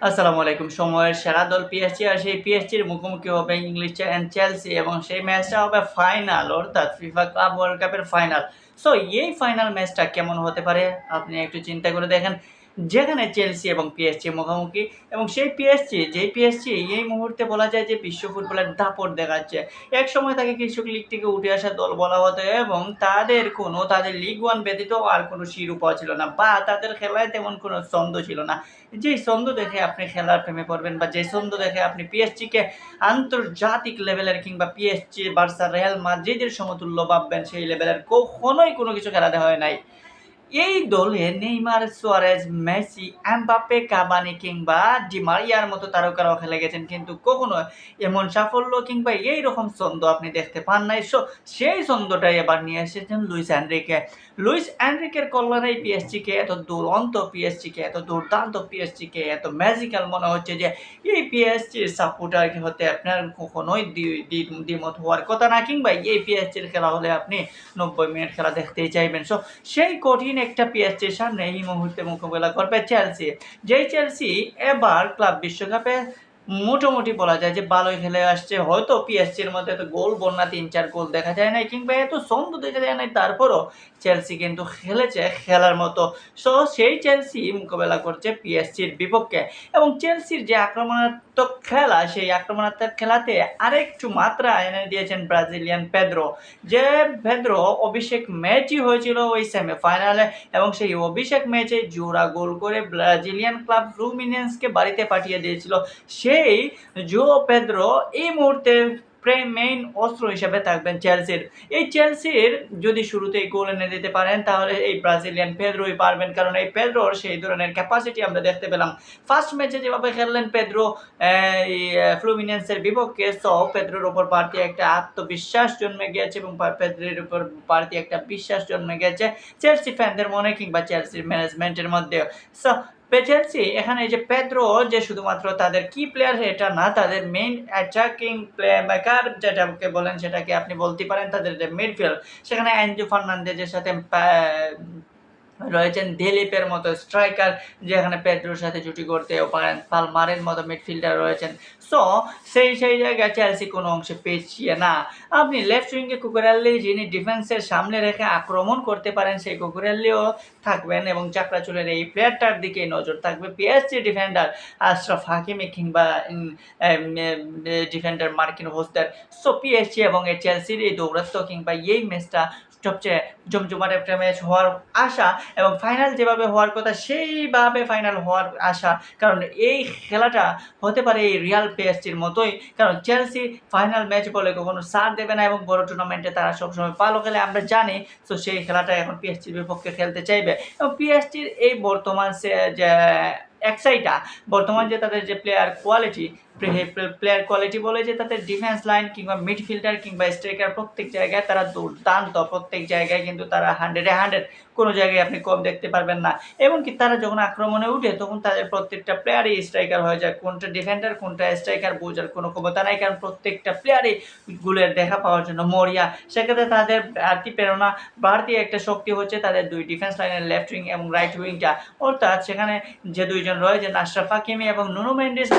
আসসালামু আলাইকুম। সময়ের সেরা দল পিএসজি আর সেই পিএসজির মুখোমুখি হবে ইংলিশ চেলসি এবং সেই ম্যাচটা হবে ফাইনাল অর্থাৎ ফিফা ক্লাব ওয়ার্ল্ড কাপের ফাইনাল। সো এই ফাইনাল ম্যাচটা কেমন হতে পারে আপনি একটু চিন্তা করে দেখেন। যেখানে চেলসি এবং পিএসজি মুখোমুখি এবং সেই পিএসজি এই মুহূর্তে বলা যায় যে বিশ্ব ফুটবলের দাপট দেখাচ্ছে। একসময় তাকে কৃষক লীগ থেকে উঠে আসা দল বলা হতো এবং তাদের লিগ ওয়ান ব্যতীত আর কোনো শিরোপা ছিল না বা তাদের খেলায় তেমন কোনো ছন্দ ছিল না। যেই ছন্দ দেখে আপনি খেলার প্রেমে পড়বেন বা যে ছন্দ দেখে আপনি পিএসজিকে আন্তর্জাতিক লেভেলের কিংবা পিএসজি, বার্সা, রিয়াল মাদ্রিদের সমতুল্য ভাববেন সেই লেভেলের কখনোই কোনো কিছু খেলাতে হয় নাই। এই দলে Neymar, Suarez, Messi, Mbappe, Cavani কিংবা ডি মারিয়ার মতো তারকারাও খেলে গেছেন। কিন্তু কখনো এমন সাফল্য কিংবা এইরকম ছন্দ আপনি দেখতে পান নাই। সেই ছন্দটাই এবার নিয়ে এসেছেন লুইস এনরিকে। লুইস এনরিকের কল্যাণেই পিএসজিকে এত দুরন্ত পিএসজিকে, এত দুর্দান্ত পিএসজিকে, এত ম্যাজিক্যাল মনে হচ্ছে যে এই পিএসজির সাপোর্টার হতে আপনার কখনোই দ্বিমত হওয়ার কথা না কিংবা এই পিএসজির খেলা হলে আপনি ৯০ মিনিট খেলা দেখতেই চাইবেন। সেই কঠিন একটা পিএসজির সামনে এই মুহূর্তে মোকাবেলা করবে চেলসি। যেই চেলসি এবার ক্লাব বিশ্বকাপে মোটামুটি বলা যায় যে ভালোই খেলে আসছে। হয়তো পিএসজির মধ্যে এত গোল বন্যা ৩-৪ গোল দেখা যায় নাই কিংবা এত ছন্দ দেখা যায় নাই, তারপরও চেলসি কিন্তু খেলেছে খেলার মতো। সেই চেলসি মোকাবেলা করছে পিএসজির বিপক্ষে এবং চেলসির যে আক্রমণাত্মক খেলা, সেই আক্রমণাত্মক খেলাতে আরেকটু মাত্রা এনে দিয়েছেন ব্রাজিলিয়ান পেদ্রো। যে পেদ্রো অভিষেক ম্যাচই হয়েছিল ওই সেমিফাইনালে এবং সেই অভিষেক ম্যাচে জোড়া গোল করে ব্রাজিলিয়ান ক্লাব ফ্লুমিনেন্সকে বাড়িতে পাঠিয়ে দিয়েছিল। সেই পেদ্রো এই মুহূর্তে মেইন অস্ত্র হিসেবে থাকবেন চেলসির। এই চেলসির যদি শুরুতেই গোল এনে দিতে পারেন তাহলে এই ব্রাজিলিয়ান পেদ্রোই পারবেন, কারণ এই পেদ্রোর সেই ধরনের ক্যাপাসিটি আমরা দেখতে পেলাম। ফার্স্ট ম্যাচে যেভাবে খেললেন পেদ্রো এই ফ্লুমিনেন্সের বিপক্ষে, পেদ্রোর উপর বাড়তি একটা আত্মবিশ্বাস জন্মে গিয়েছে এবং পেদ্রোর উপর বাড়তি একটা বিশ্বাস জন্মে গেছে চেলসি ফ্যানদের মনে কিংবা চেলসির ম্যানেজমেন্টের মধ্যে। সো চেলসি এখানে এই যে পেদ্রো যে শুধুমাত্র তাদের কি প্লেয়ার এটা না, তাদের মেইন অ্যাটাকিং প্লে মেকার যেটাকে বলেন সেটাকে আপনি বলতে পারেন তাদের যে মিডফিল্ড, সেখানে অ্যানজো ফার্নান্দেজের সাথে রয়েছেন দিলীপের মতো স্ট্রাইকার, যেখানে পেদ্রোর সাথে জুটি করতেও পারেন, পালমারের মতো মিডফিল্ডার রয়েছেন। সো সেই জায়গায় চেলসি কোনো অংশে পিছিয়ে না। আপনি লেফট উইঙ্গে কুকুরেল্লি, যিনি ডিফেন্সের সামনে রেখে আক্রমণ করতে পারেন, সেই কুকুরেল্লিও থাকবেন এবং চাকরাচুলের এই প্লেয়ারটার দিকে নজর থাকবে পিএসজি ডিফেন্ডার আশরাফ হাকিমি কিংবা ডিফেন্ডার মার্কিন হোস্টার। সো পিএসজি এবং এই চেলসির এই দৌরাত্ম কিংবা এই ম্যাচটা সবচেয়ে জমজমাট একটা ম্যাচ হওয়ার আশা এবং ফাইনাল যেভাবে হওয়ার কথা সেইভাবে ফাইনাল হওয়ার আশা, কারণ এই খেলাটা হতে পারে এই রিয়াল পিএসজির মতোই, কারণ চেলসি ফাইনাল ম্যাচ বলে কখনো ছাড় দেবে না এবং বড় টুর্নামেন্টে তারা সবসময় ভালো খেলে আমরা জানি। তো সেই খেলাটা এখন পিএসজির বিপক্ষে খেলতে চাইবে এবং পিএসজির এই বর্তমান যে বর্তমান যে তাদের যে প্লেয়ার কোয়ালিটি বলে যে তাদের ডিফেন্স লাইন কিংবা মিডফিল্ডার কিংবা স্ট্রাইকার প্রত্যেক জায়গায় তারা দুর্দান্ত, প্রত্যেক জায়গায় কিন্তু তারা 100-100, কোনো জায়গায় আপনি কম দেখতে পারবেন না। এমনকি তারা যখন আক্রমণে উঠে তখন তাদের প্রত্যেকটা প্লেয়ারই স্ট্রাইকার হয়ে যায়, কোনটা ডিফেন্ডার কোনটা স্ট্রাইকার বোঝার কোনো ক্ষমতা নাই, কারণ প্রত্যেকটা প্লেয়ারই গোলের দেখা পাওয়ার জন্য মরিয়া। সেক্ষেত্রে তাদের বাড়তি প্রেরণা, বাড়তি একটা শক্তি হচ্ছে তাদের দুই ডিফেন্স লাইনের লেফট উইং এবং রাইট উইংটা, অর্থাৎ সেখানে যে দুইজন রয়েছেন আশরাফ হাকিমি এবং নুনো মেন্ডিস